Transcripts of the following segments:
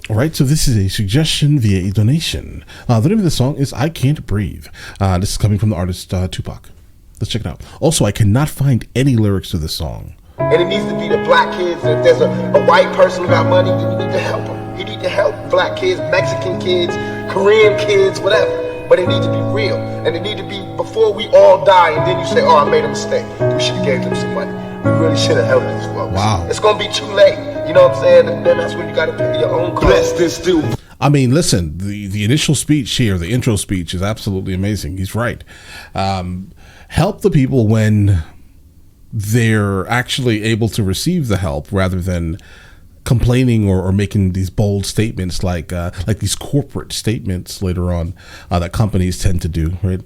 All right, so this is a suggestion via a donation. The name of the song is I Can't Breathe. This is coming from the artist Tupac. Let's check it out. Also, I cannot find any lyrics to this song. And it needs to be the black kids. If there's a white person who got money, then you need to help them. You need to help black kids, Mexican kids, Korean kids, whatever. But it needs to be real. And it needs to be before we all die and then you say, oh, I made a mistake. We should have gave them some money. We really should have helped these folks. Wow. It's going to be too late. You know what I'm saying? And then that's when you got to pay your own clothes. Bless this dude. I mean, listen, the initial speech here, the intro speech is absolutely amazing. He's right. Help the people when they're actually able to receive the help rather than complaining or making these bold statements like these corporate statements later on that companies tend to do, right?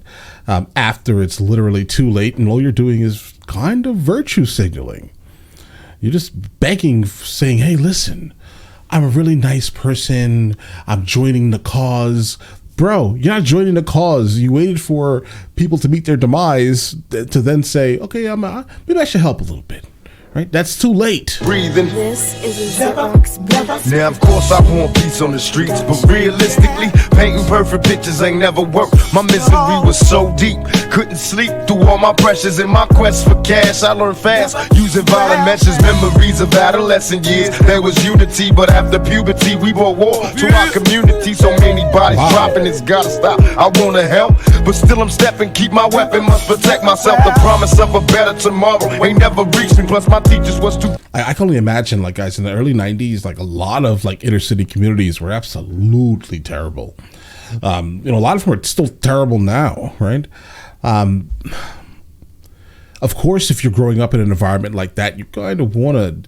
After it's literally too late and all you're doing is kind of virtue signaling. You're just begging, saying, hey, listen, I'm a really nice person. I'm joining the cause. Bro, you're not joining the cause. You waited for people to meet their demise to then say, okay, maybe I should help a little bit. Right? That's too late. Breathing. This is a Zipbox beat. Now, of course, I want peace on the streets, but realistically, painting perfect pictures ain't never worked. My misery was so deep, couldn't sleep through all my pressures. In my quest for cash, I learned fast, using violent measures, memories of adolescent years. There was unity, but after puberty, we brought war to our community. So many bodies dropping, it's gotta stop. I wanna help, but still I'm stepping, keep my weapon, must protect myself. The promise of a better tomorrow ain't never reached me, plus my teachers was too. I can only imagine, like, guys, in the early 90s, like a lot of like inner city communities were absolutely terrible. A lot of them are still terrible now, right? Of course, if you're growing up in an environment like that, you kind of want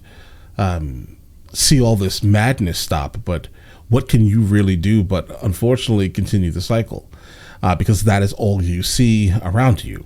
to see all this madness stop, but what can you really do but unfortunately continue the cycle? Because that is all you see around you.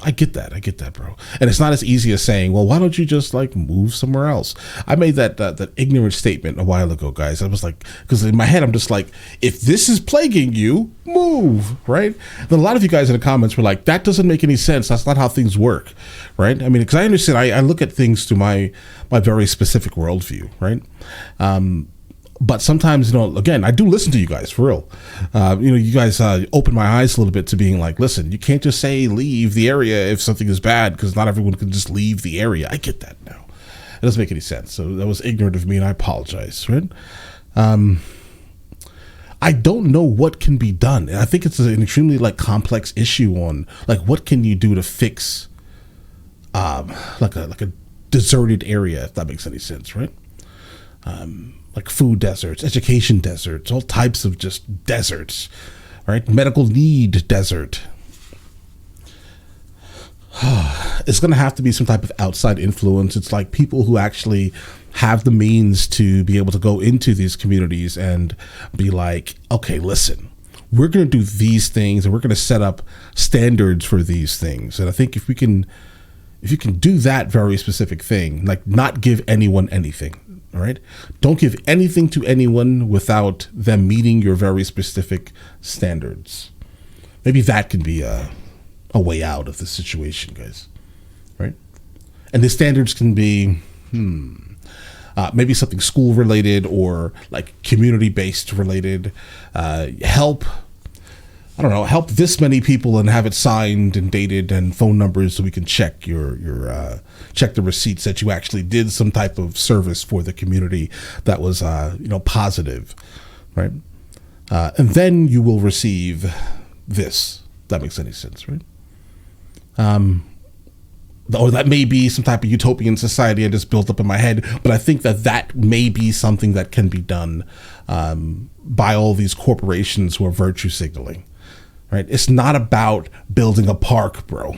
I get that, bro. And it's not as easy as saying, well, why don't you just like move somewhere else? I made that ignorant statement a while ago, guys. I was like, because in my head, I'm just like, if this is plaguing you, move, right? Then a lot of you guys in the comments were like, that doesn't make any sense. That's not how things work, right? I mean, because I understand, I look at things through my very specific worldview, right? But sometimes, again, I do listen to you guys for real. You guys open my eyes a little bit to being like, listen, you can't just say leave the area if something is bad because not everyone can just leave the area. I get that now. It doesn't make any sense. So that was ignorant of me and I apologize, right? I don't know what can be done. And I think it's an extremely like complex issue on like what can you do to fix like a deserted area, if that makes any sense, right? Like food deserts, education deserts, all types of just deserts, right? Medical need desert. It's going to have to be some type of outside influence. It's like people who actually have the means to be able to go into these communities and be like, okay, listen, we're going to do these things and we're going to set up standards for these things. And I think if you can do that very specific thing, like not give anyone anything, all right? Don't give anything to anyone without them meeting your very specific standards. Maybe that can be a way out of the situation, guys, right? And the standards can be, maybe something school related or like community based related. Help this many people and have it signed and dated and phone numbers so we can check your check the receipts that you actually did some type of service for the community that was positive, right? And then you will receive this. If that makes any sense, right? Or that may be some type of utopian society I just built up in my head, but I think that may be something that can be done by all these corporations who are virtue signaling. Right? It's not about building a park, bro.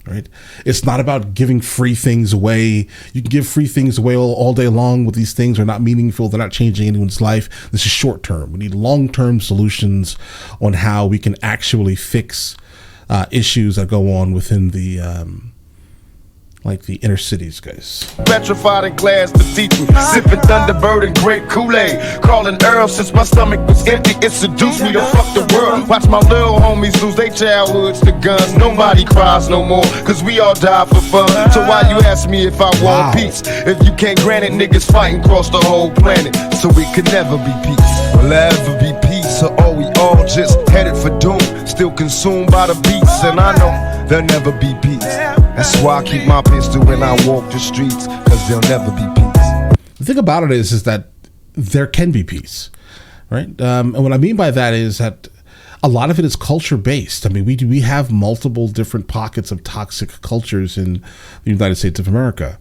Right? It's not about giving free things away. You can give free things away all day long, but these things are not meaningful. They're not changing anyone's life. This is short term. We need long-term solutions on how we can actually fix issues that go on within the like the inner cities, guys. Petrified in class to teach me. Sipping Thunderbird and grape Kool-Aid. Calling Earl since my stomach was empty. It seduced me to fuck the world. Watch my little homies lose their childhoods to guns. Nobody cries no more, cause we all die for fun. So why you ask me if I want peace? If you can't grant it, niggas fighting across the whole planet. So it could never be peace. Will ever be peace? Or are we all just headed for doom? Still consumed by the beats. And I know there'll never be peace. That's why I keep my pistol when I walk the streets, cause there'll never be peace. The thing about it is that there can be peace, right? And what I mean by that is that a lot of it is culture based. I mean, we have multiple different pockets of toxic cultures in the United States of America.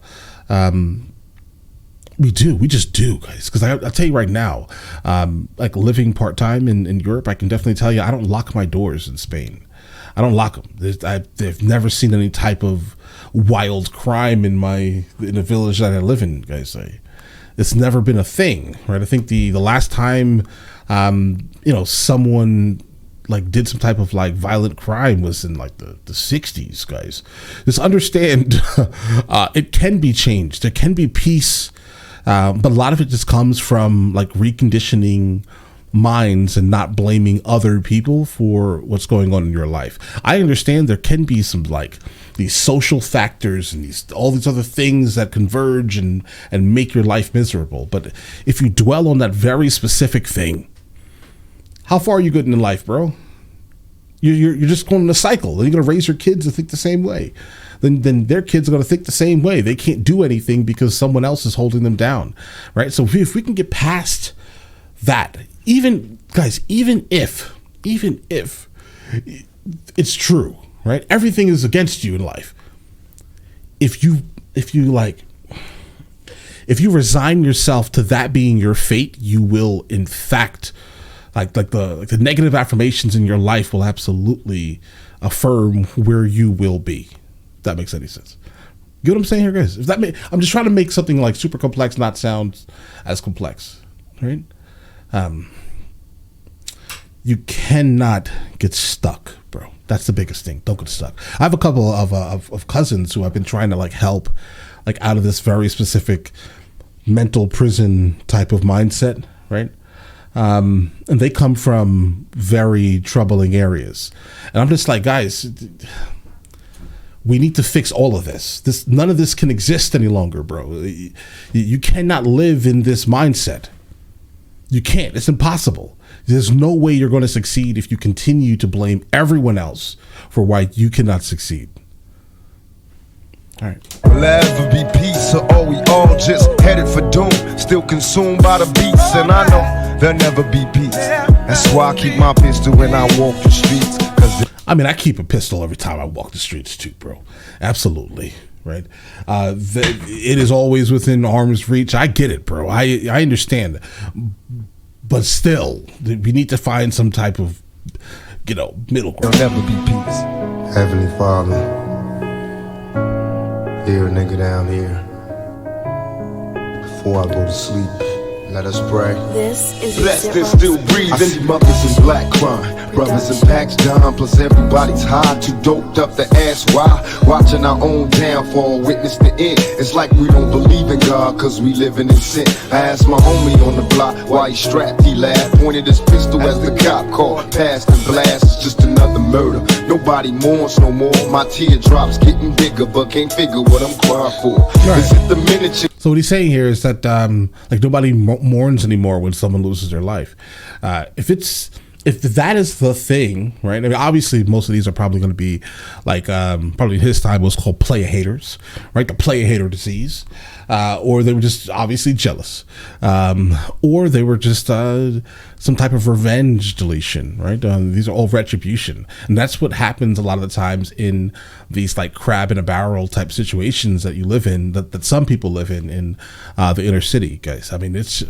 We just do, guys. Because I'll tell you right now, like living part time in Europe, I can definitely tell you I don't lock my doors in Spain. I don't lock them. I've never seen any type of wild crime in the village that I live in, guys. It's never been a thing, right? I think the last time, someone like did some type of like violent crime was in like the 60s, guys. Just understand, it can be changed. There can be peace, but a lot of it just comes from like reconditioning minds and not blaming other people for what's going on in your life. I understand there can be some like these social factors and all these other things that converge and make your life miserable. But if you dwell on that very specific thing, how far are you getting in life, bro? You're just going in a cycle. Then you're going to raise your kids to think the same way. Then their kids are going to think the same way. They can't do anything because someone else is holding them down, right? So if we can get past that, even if it's true, right? Everything is against you in life. If you resign yourself to that being your fate, you will in fact like the negative affirmations in your life will absolutely affirm where you will be. If that makes any sense. Get what I'm saying here, guys? I'm just trying to make something like super complex not sound as complex, right? You cannot get stuck, bro. That's the biggest thing. Don't get stuck. I have a couple of cousins who I've been trying to like help like out of this very specific mental prison type of mindset, right? And they come from very troubling areas. And I'm just like, guys, we need to fix all of this. None of this can exist any longer, bro. You cannot live in this mindset. You can't. It's impossible. There's no way you're going to succeed if you continue to blame everyone else for why you cannot succeed. All right. Will ever be peace, or are we all just headed for doom? Still consumed by the beats, and I know there'll never be peace. That's why I keep my pistol when I walk the streets. I keep a pistol every time I walk the streets too, bro. Absolutely. Right. It is always within arm's reach. I get it, bro. I understand. But still, we need to find some type of, middle ground. There'll never be peace. Heavenly Father, here a nigga down here. Before I go to sleep, let us pray. This is Blessed and still breathing. I see mothers in black crime, brothers in packs down, plus everybody's high, too doped up to ask why. Watching our own downfall, witness the end. It's like we don't believe in God, cause we living in sin. I asked my homie on the block why he strapped, he laughed, pointed his pistol as the cop called, passed and blast. It's just another murder. Nobody mourns no more. My teardrops getting bigger, but can't figure what I'm crying for. Right. Is it the miniature? So what he's saying here is that like nobody mourns anymore when someone loses their life. If that is the thing, right? I mean, obviously most of these are probably going to be like probably in his time was called player haters, right? The player hater disease, or they were just obviously jealous, or they were just some type of revenge deletion, right? These are all retribution, and that's what happens a lot of the times in these like crab in a barrel type situations that you live in, that some people live in the inner city, guys. I mean, it's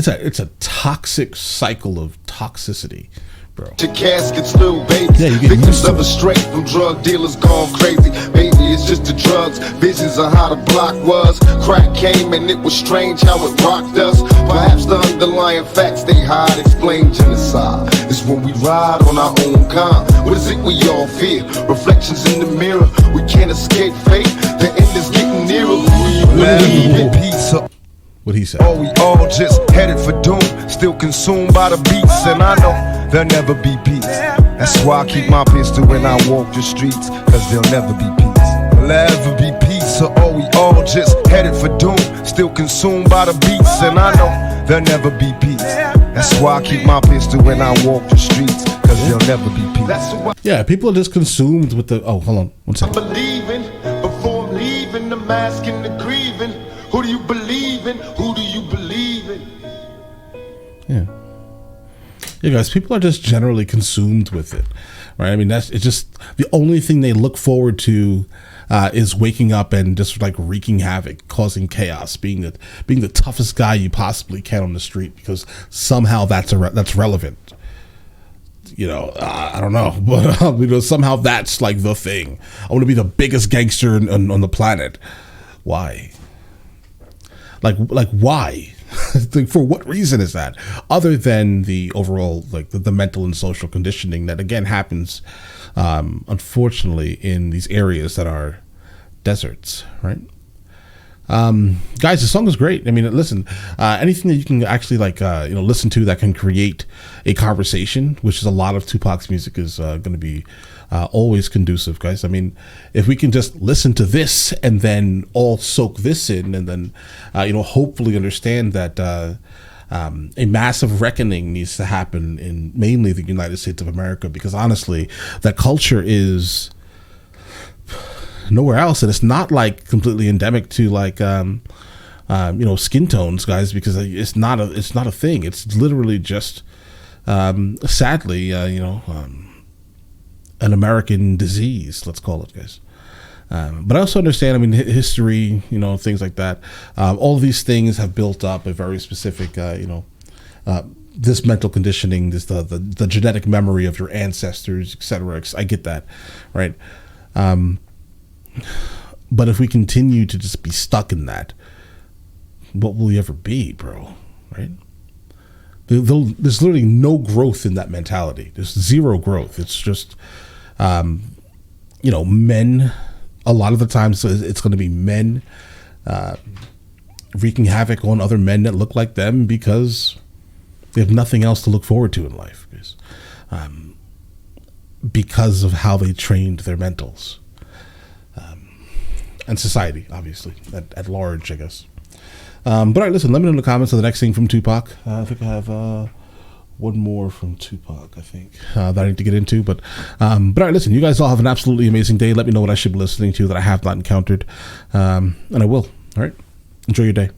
a toxic cycle of toxicity, bro. To caskets, little babies, victims of a straight from drug dealers gone crazy. Baby, it's just the drugs, visions of how the block was. Crack came and it was strange how it rocked us. Perhaps the underlying facts they hide explain genocide. It's when we ride on our own kind. What is it we all fear? Reflections in the mirror. We can't escape fate. The end is getting nearer. We believe in peace. What he said. Oh, we all just headed for doom. Still consumed by the beats. And I know there'll never be peace. That's why I keep my pistol when I walk the streets. Cause there'll never be peace. There'll ever be peace. Or oh, we all just headed for doom. Still consumed by the beats. And I know there'll never be peace. That's why I keep my pistol when I walk the streets. Cause there'll never be peace. That's why Yeah, people are just consumed with the. Oh, hold on. One I'm second. believing before I'm leaving the mask and the grieving. Who do you believe in? Who do you believe in? Yeah. Yeah, guys, people are just generally consumed with it, right? I mean, it's just the only thing they look forward to is waking up and just like wreaking havoc, causing chaos, being the toughest guy you possibly can on the street because somehow that's relevant. You know, I don't know, but somehow that's like the thing. I want to be the biggest gangster on the planet. Why? Like why? For what reason is that? Other than the overall, like the mental and social conditioning that again happens, unfortunately, in these areas that are deserts, right? Guys, the song is great. I mean, listen, anything that you can actually listen to that can create a conversation, which is a lot of Tupac's music is going to be always conducive, guys. I mean, if we can just listen to this and then all soak this in and then, hopefully understand that a massive reckoning needs to happen in mainly the United States of America, because honestly, that culture is nowhere else, and it's not like completely endemic to like skin tones, guys, because it's not a thing. It's literally just sadly an American disease, let's call it, guys. But I also understand, I mean, history, things like that. All of these things have built up a very specific this mental conditioning, this the genetic memory of your ancestors, etc. I get that, right? But if we continue to just be stuck in that, what will we ever be, bro? Right? There's literally no growth in that mentality. There's zero growth. It's just, men. A lot of the times, it's going to be men wreaking havoc on other men that look like them because they have nothing else to look forward to in life, because of how they trained their mentals. And society, obviously, at large, I guess. But all right, listen, let me know in the comments of the next thing from Tupac. I think I have one more from Tupac, I think, that I need to get into. But all right, listen, you guys all have an absolutely amazing day. Let me know what I should be listening to that I have not encountered. And I will. All right. Enjoy your day.